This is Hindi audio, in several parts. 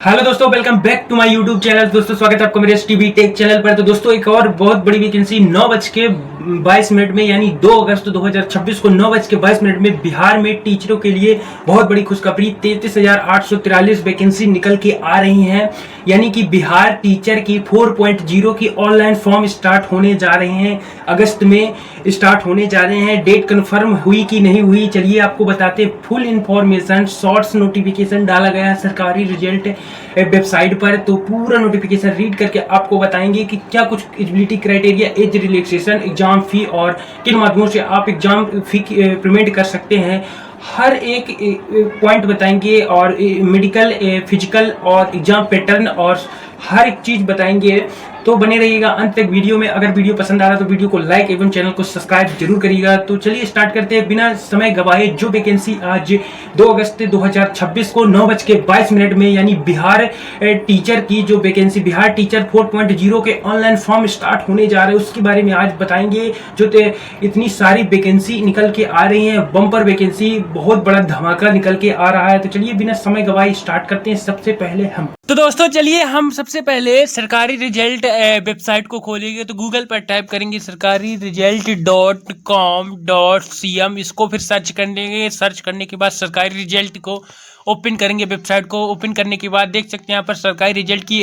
हेलो दोस्तों, welcome back to my YouTube channel. दोस्तों स्वागत है आपका मेरे टीवी टेक चैनल पर। तो दोस्तों एक और बहुत बड़ी वैकेंसी 9:22 में यानी 2 अगस्त 2026 को 9:22 में बिहार में टीचरों के लिए बहुत बड़ी खुशखबरी 33,843 वैकेंसी निकल के आ रही हैं। यानी कि बिहार टीचर की 4.0 की ऑनलाइन फॉर्म स्टार्ट होने जा रहे हैं, अगस्त में स्टार्ट होने जा रहे हैं। डेट कंफर्म हुई कि नहीं हुई, चलिए आपको बताते हैं फुल इंफॉर्मेशन। शॉर्ट्स नोटिफिकेशन डाला गया है सरकारी रिजल्ट वेबसाइट पर, तो पूरा नोटिफिकेशन रीड करके आपको बताएंगे कि क्या कुछ eligibility criteria, age relaxation, exam फी और किन माध्यमों से आप एग्जाम फी पेमेंट कर सकते हैं, हर एक पॉइंट बताएंगे। और मेडिकल, फिजिकल और एग्जाम पैटर्न और हर एक चीज बताएंगे। तो बने रहिएगा अंत तक वीडियो में। अगर वीडियो पसंद आ रहा है तो वीडियो को लाइक एवं चैनल को सब्सक्राइब जरूर करिएगा। तो चलिए स्टार्ट करते हैं बिना समय गवाए। जो वैकेंसी आज 2 अगस्त 2026 को 9:22 में यानी बिहार टीचर की जो वैकेंसी, बिहार टीचर 4.0 के ऑनलाइन फॉर्म स्टार्ट होने जा रहे हैं, उसके बारे में आज बताएंगे। जो इतनी सारी वैकेंसी निकल के आ रही है, बम्पर वैकेंसी, बहुत बड़ा धमाका निकल के आ रहा है। तो चलिए बिना समय गवाए स्टार्ट करते हैं। सबसे पहले हम दोस्तों चलिए हम सबसे पहले सरकारी रिजल्ट वेबसाइट को खोलेंगे। तो गूगल पर टाइप करेंगे सरकारी रिजल्ट .com.cm, इसको फिर सर्च कर लेंगे। सर्च करने के बाद सरकारी रिजल्ट को ओपन करेंगे। वेबसाइट को ओपन करने के बाद देख सकते हैं यहाँ पर सरकारी रिजल्ट की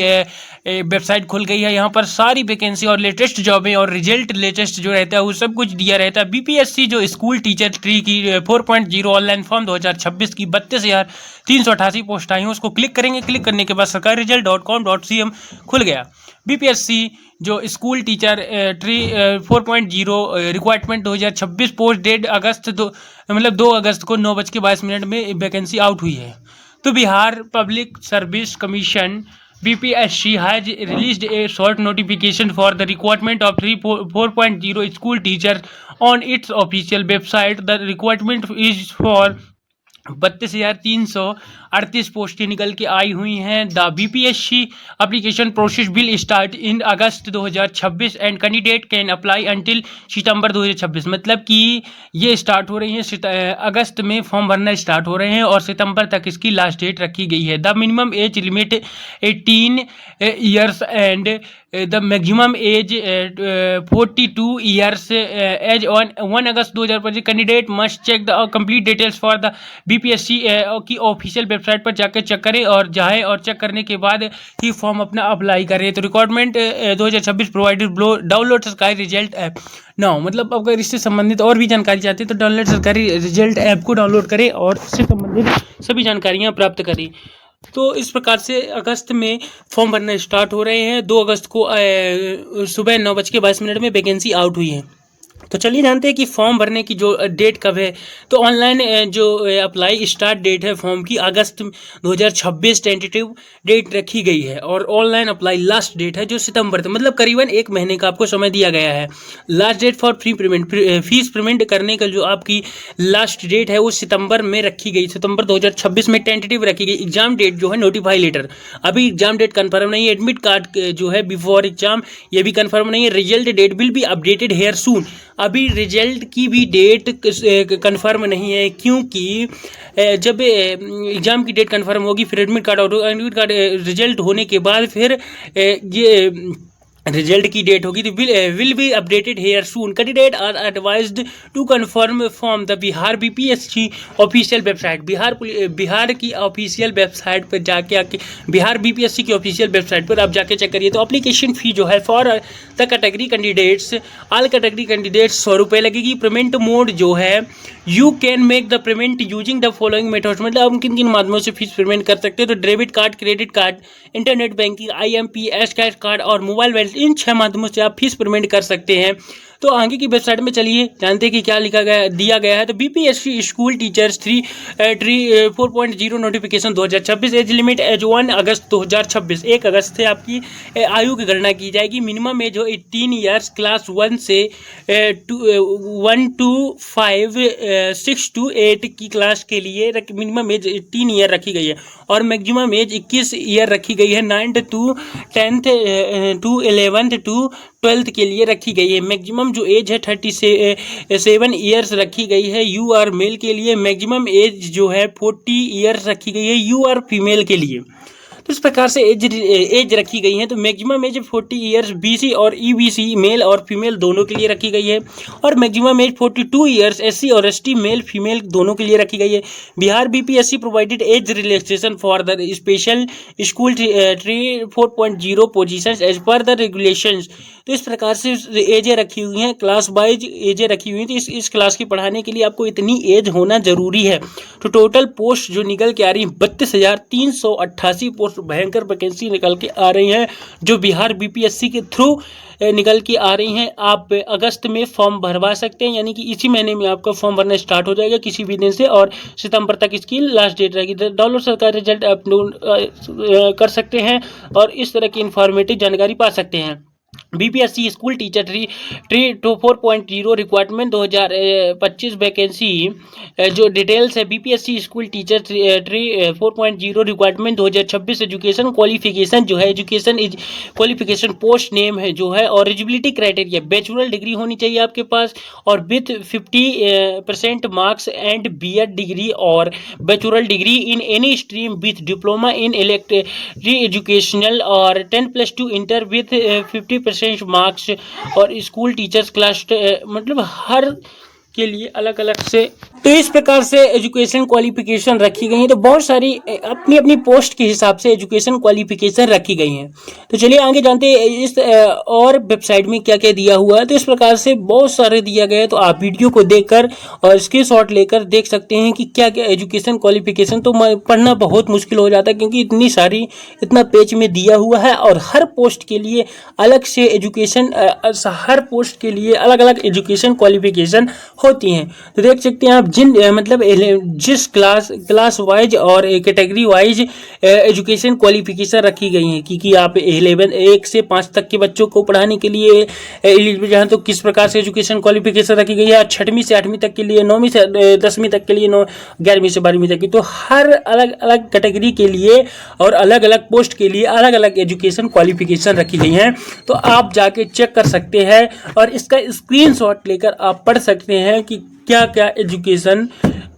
वेबसाइट खुल गई है। यहाँ पर सारी वैकेंसी और लेटेस्ट जॉबें और रिजल्ट लेटेस्ट जो रहता है वो सब कुछ दिया रहता है। बीपीएससी जो स्कूल टीचर ट्री की 4.0 ऑनलाइन फॉर्म 2026 की 32,388 पोस्ट आई हैं, उसको क्लिक करेंगे। क्लिक करने के बाद सरकारी रिजल्ट .com.cm खुल गया। बीपीएससी जो school teacher TRE 4.0 requirement 2026 post date दो अगस्त को 9:22 में वैकेंसी आउट हुई है। तो Bihar public service commission BPSC has released a short notification for the requirement of 4.0 school teachers on its official website. The requirement is for 32,338 पोस्टें निकल के आई हुई हैं। The BPSC application process will start in August 2026 and candidate can apply until September 2026। मतलब कि ये स्टार्ट हो रही है, अगस्त में फॉर्म भरना स्टार्ट हो रहे हैं और सितंबर तक इसकी लास्ट डेट रखी गई है। The minimum age limit 18 years and the maximum age 42 years age on 1 August 2025। Candidate must check the complete details for the BPSC की ऑफिशियल वेबसाइट पर जाकर चेक करें और जाएं और चेक करने के बाद ही फॉर्म अपना अप्लाई करें। तो रिक्वायरमेंट 2026 प्रोवाइडेड डाउनलोड सरकारी रिजल्ट ऐप नाउ। मतलब अगर इससे संबंधित और भी जानकारी चाहते हैं तो डाउनलोड सरकारी रिजल्ट ऐप को डाउनलोड करें और इससे संबंधित सभी जानकारियाँ प्राप्त करें। तो इस प्रकार से अगस्त में फॉर्म भरना स्टार्ट हो रहे हैं। 2 अगस्त को सुबह 9:22 में वैकेंसी आउट हुई है। तो चलिए जानते हैं कि फॉर्म भरने की जो डेट कब है। तो ऑनलाइन जो अप्लाई स्टार्ट डेट है फॉर्म की, अगस्त 2026 टेंटेटिव डेट रखी गई है और ऑनलाइन अप्लाई लास्ट डेट है जो सितंबर तक, मतलब करीबन 1 महीने का आपको समय दिया गया है। Last date for free payment, fees payment करने का जो आपकी लास्ट डेट है वो सितंबर में रखी गई, सितंबर 2026 में टेंटेटिव रखी गई। एग्जाम डेट जो है नोटिफाई लेटर, अभी एग्जाम डेट कन्फर्म नहीं है। एडमिट कार्ड जो है बिफोर एग्जाम ये भी कन्फर्म नहीं है। Result date will be updated here soon, अभी रिजल्ट की भी डेट कंफर्म नहीं है, क्योंकि जब एग्ज़ाम की डेट कंफर्म होगी फिर एडमिट कार्ड रिजल्ट होने के बाद फिर ये रिजल्ट की डेट होगी तो will be updated here soon. Candidate are advised to confirm from the Bihar BPSC official website. Bihar की ऑफिशियल वेबसाइट पर जाके बिहार बीपीएससी की ऑफिशियल वेबसाइट पर आप जाके चेक करिए। तो एप्लीकेशन फ़ी जो है for the category candidates, all category candidates 100 रुपये लगेगी। पेमेंट मोड जो है you can make the payment using the following methods, मतलब हम किन किन माध्यमों से फीस पेमेंट कर सकते हैं। तो debit card, credit card, internet banking, IMPS cash card और मोबाइल वैलेट, इन 6 माध्यमों से आप फीस पेमेंट कर सकते हैं। तो आगे की वेबसाइट में चलिए जानते हैं कि क्या लिखा गया दिया गया है। तो BPSC school teachers 4.0 notification 2026, age limit age 1 August 2026, 1 अगस्त से आपकी आयु की गणना की जाएगी। मिनिमम एज हो 18 ईयर्स, क्लास 1 से 1 to 5, 6 to 8 की क्लास के लिए मिनिमम एज 18 ईयर रखी गई है और मैक्सिमम एज 21 ईयर रखी गई है। 9th to 10th to 11th to 12th के लिए रखी गई है। मैक्सिमम जो एज है 37 ईयर्स रखी गई है यू आर मेल के लिए। मैक्सिमम एज जो है 40 ईयर्स रखी गई है यू आर फीमेल के लिए। तो इस प्रकार से एज रखी गई है। तो मैक्सिमम एज 40 ईयर्स बीसी और ईबीसी मेल और फीमेल दोनों के लिए रखी गई है, और मैक्सिमम एज 42 ईयर्स एससी और एसटी मेल फीमेल दोनों के लिए रखी गई है। Bihar BPSC provided age relaxation for the special school 4.0 positions as per the regulations. तो इस प्रकार से एजें रखी हुई हैं, क्लास वाइज एजें रखी हुई हैं। तो इस क्लास की पढ़ाने के लिए आपको इतनी एज होना जरूरी है। तो टोटल पोस्ट जो निकल के आ रही है 32,388 पोस्ट भयंकर वैकेंसी निकल के आ रही हैं, जो बिहार बीपीएससी के थ्रू निकल के आ रही हैं। आप अगस्त में फॉर्म भरवा सकते हैं, यानी कि इसी महीने में आपका फॉर्म भरना स्टार्ट हो जाएगा किसी भी दिन से, और सितंबर तक इसकी लास्ट डेट रहेगी। डाउनलोड सरकार रिजल्ट अपलोड कर सकते हैं और इस तरह की इंफॉर्मेटिव जानकारी पा सकते हैं। BPSC school teacher TRE 4.0 requirement 2025 vacancy जो डिटेल्स है। BPSC school teacher TRE 4.0 requirement 2026 education qualification जो है, एजुकेशन क्वालिफिकेशन पोस्ट नेम है जो है, और एलिजिबिलिटी क्राइटेरिया बैचलर डिग्री होनी चाहिए आपके पास, और with 50% marks and BEd degree और bachelor degree in any stream with diploma in electric educational, और 10+2 इंटर विथ 50% मार्क्स, और स्कूल टीचर्स क्लास मतलब हर के लिए अलग अलग से। तो इस प्रकार से एजुकेशन क्वालिफिकेशन रखी गई है। तो बहुत सारी अपनी अपनी पोस्ट के हिसाब से एजुकेशन क्वालिफिकेशन रखी गई हैं। तो चलिए आगे जानते हैं इस और वेबसाइट में क्या क्या दिया हुआ है। तो इस प्रकार से बहुत सारे दिया गया है, तो आप वीडियो को देखकर और स्क्रीनशॉट लेकर देख सकते हैं कि क्या क्या एजुकेशन क्वालिफिकेशन। तो पढ़ना बहुत मुश्किल हो जाता है, क्योंकि इतना पेज में दिया हुआ है, और हर पोस्ट के लिए अलग से एजुकेशन, हर पोस्ट के लिए अलग अलग एजुकेशन क्वालिफिकेशन होती हैं। तो देख सकते हैं आप मतलब जिस क्लास वाइज और कैटेगरी वाइज एजुकेशन क्वालिफिकेशन रखी गई है कि आप 1 से 5 तक के बच्चों को पढ़ाने के लिए एलिजिबल जहाँ तो किस प्रकार से एजुकेशन क्वालिफिकेशन रखी गई है, 6वीं से 8वीं तक के लिए, 9वीं से 10वीं तक के लिए, 11वीं से 12वीं तक की। तो हर अलग अलग कैटेगरी के लिए और अलग अलग पोस्ट के लिए अलग अलग एजुकेशन क्वालिफिकेशन रखी गई हैं। तो आप जाके चेक कर सकते हैं और इसका स्क्रीनशॉट लेकर आप पढ़ सकते हैं कि क्या क्या एजुकेशन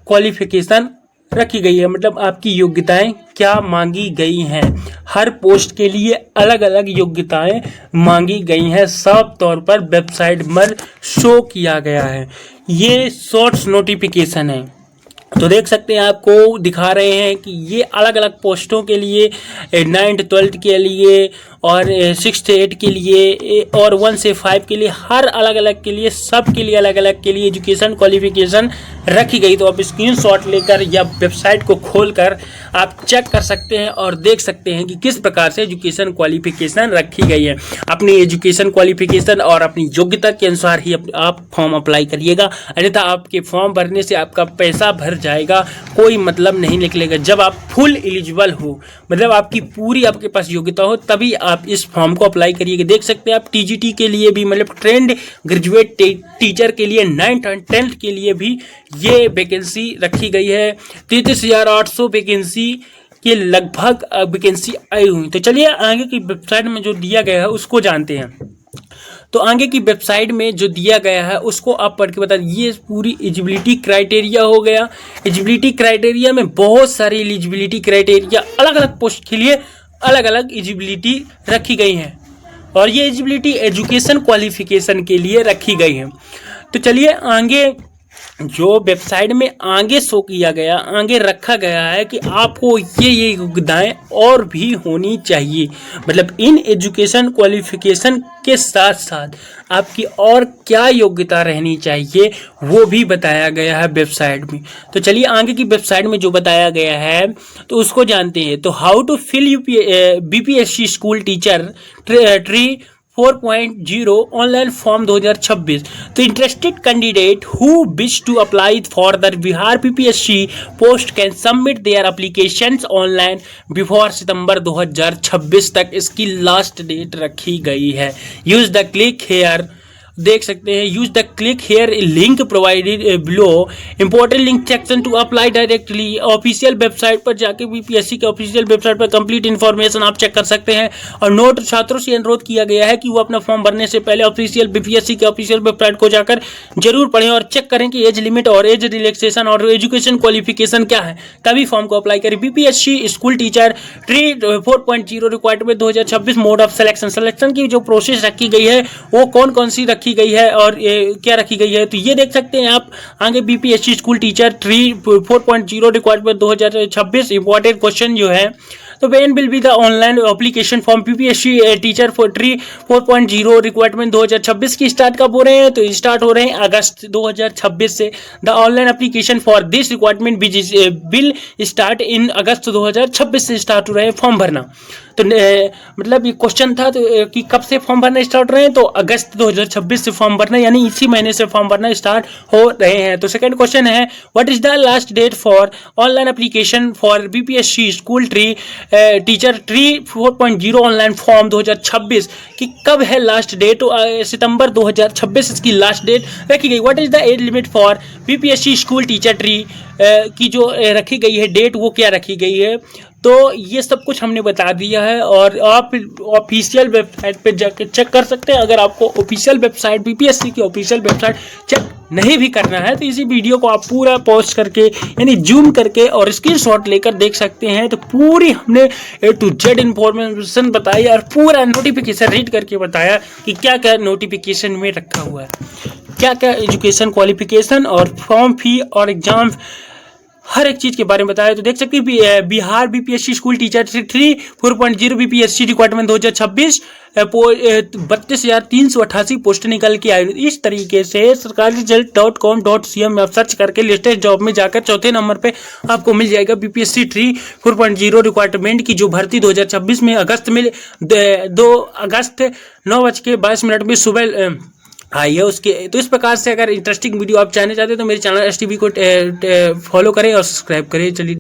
क्वालिफिकेशन रखी गई है, मतलब आपकी योग्यताएं क्या मांगी गई हैं। हर पोस्ट के लिए अलग अलग योग्यताएं मांगी गई हैं, साफ तौर पर वेबसाइट पर शो किया गया है। ये शॉर्ट्स नोटिफिकेशन है, तो देख सकते हैं आपको दिखा रहे हैं कि ये अलग अलग पोस्टों के लिए 9th 12th के लिए और 6th 8 के लिए और 1 से 5 के लिए, हर अलग अलग के लिए, सब के लिए अलग अलग के लिए एजुकेशन क्वालिफिकेशन रखी गई। तो आप स्क्रीनशॉट लेकर या वेबसाइट को खोलकर आप चेक कर सकते हैं और देख सकते हैं कि किस प्रकार से एजुकेशन क्वालिफिकेशन रखी गई है। अपनी एजुकेशन क्वालिफिकेशन और अपनी योग्यता के अनुसार ही आप फॉर्म अप्लाई करिएगा, अन्यथा आपके फॉर्म भरने से आपका पैसा भर जाएगा, कोई मतलब नहीं निकलेगा। जब आप फुल एलिजिबल हो, मतलब आपकी पूरी आपके पास योग्यता हो, तभी आप इस फॉर्म को अप्लाई करिएगा। देख सकते हैं आप टीजीटी के लिए भी, मतलब ट्रेंड ग्रेजुएट टीचर के लिए 9th और 10th के लिए भी ये वैकेंसी रखी गई है। 33,800 वैकेंसी के लगभग वैकेंसी आई हुई। तो चलिए आगे की वेबसाइट में जो दिया गया है उसको जानते हैं। तो आगे की वेबसाइट में जो दिया गया है उसको आप पढ़ के बता दीजिए। ये पूरी एलिजिबिलिटी क्राइटेरिया हो गया। एलिजिबिलिटी क्राइटेरिया में बहुत सारी एलिजिबिलिटी क्राइटेरिया अलग अलग पोस्ट के लिए अलग अलग एलिजिबिलिटी रखी गई हैं, और ये एलिजिबिलिटी एजुकेशन क्वालिफिकेशन के लिए रखी गई है। तो चलिए आगे जो वेबसाइट में आगे शो किया गया, आगे रखा गया है कि आपको ये योग्यताएं और भी होनी चाहिए, मतलब इन एजुकेशन क्वालिफिकेशन के साथ साथ आपकी और क्या योग्यता रहनी चाहिए वो भी बताया गया है वेबसाइट में। तो चलिए आगे की वेबसाइट में जो बताया गया है तो उसको जानते हैं। तो how to fill BPSC school teacher TRE 4.0 online form 2026। तो interested candidate who wish to apply for the Bihar BPSC post can submit their applications online before September 2026 तक इसकी लास्ट डेट रखी गई है। यूज द क्लिक हेयर, देख सकते हैं use the click here link provided below, important link section to apply directly। Official website पर जाके बीपीएससी के ऑफिशियल वेबसाइट पर कंप्लीट इन्फॉर्मेशन आप चेक कर सकते हैं। और नोट छात्रों से अनुरोध किया गया है कि वो अपना फॉर्म भरने से पहले ऑफिशियल बीपीएससी के ऑफिशियल वेबसाइट को जाकर जरूर पढ़ें और चेक करें कि एज लिमिट और एज रिलैक्सेशन और एजुकेशन क्वालिफिकेशन क्या है, तभी फॉर्म को अप्लाई करें। BPSC school teacher 3.0 requirement 2026 mode of selection की जो प्रोसेस रखी गई है वो कौन कौन सी रखी गई है और क्या रखी गई है, तो ये देख सकते हैं आप आगे। BPSC school teacher 4.0 requirement 2026 important question जो है, तो when will be the online application form BPSC teacher 4.0 requirement 2026 की स्टार्ट कब हो रहे हैं, तो स्टार्ट हो रहे हैं अगस्त 2026 से। The online application for this requirement will start in August 2026 से स्टार्ट हो रहे हैं फॉर्म भरना। तो मतलब ये क्वेश्चन था तो कि कब से फॉर्म भरना स्टार्ट हो रहे हैं, तो अगस्त 2026 से फॉर्म भरना, यानी इसी महीने से फॉर्म भरना स्टार्ट हो रहे हैं। तो सेकंड क्वेश्चन है what is the last date for online application for BPSC school teacher 4.0 online form 2026 की कब है लास्ट डेट, तो सितंबर 2026 इसकी लास्ट डेट रखी गई। What is the age limit for BPSC school teacher की जो रखी गई है डेट, वो क्या रखी गई है, तो ये सब कुछ हमने बता दिया है। और आप ऑफिशियल वेबसाइट पे जाके चेक कर सकते हैं। अगर आपको ऑफिशियल वेबसाइट बीपीएससी की ऑफिशियल वेबसाइट चेक नहीं भी करना है तो इसी वीडियो को आप पूरा पॉज करके यानी जूम करके और स्क्रीनशॉट लेकर देख सकते हैं। तो पूरी हमने A to Z इन्फॉर्मेशन बताई और पूरा नोटिफिकेशन रीड करके बताया कि क्या क्या नोटिफिकेशन में रखा हुआ है, क्या क्या एजुकेशन क्वालिफिकेशन और फॉर्म फी और एग्जाम हर एक चीज़ के बारे में बताया। तो देख सकते हैं Bihar BPSC school teacher 4.0 BPSC requirement 2026 32,388 post निकल के आई। इस तरीके से sarkariresult.com.cm में आप सर्च करके लेटेस्ट जॉब में जाकर चौथे नंबर पे आपको मिल जाएगा बीपीएससी 4.0 रिक्वायरमेंट की जो भर्ती 2026 में अगस्त में 2 अगस्त 9:22 में सुबह आइए उसके। तो इस प्रकार से अगर इंटरेस्टिंग वीडियो आप चाहते हो तो मेरे चैनल STV को फॉलो करें और सब्सक्राइब करें। चलिए।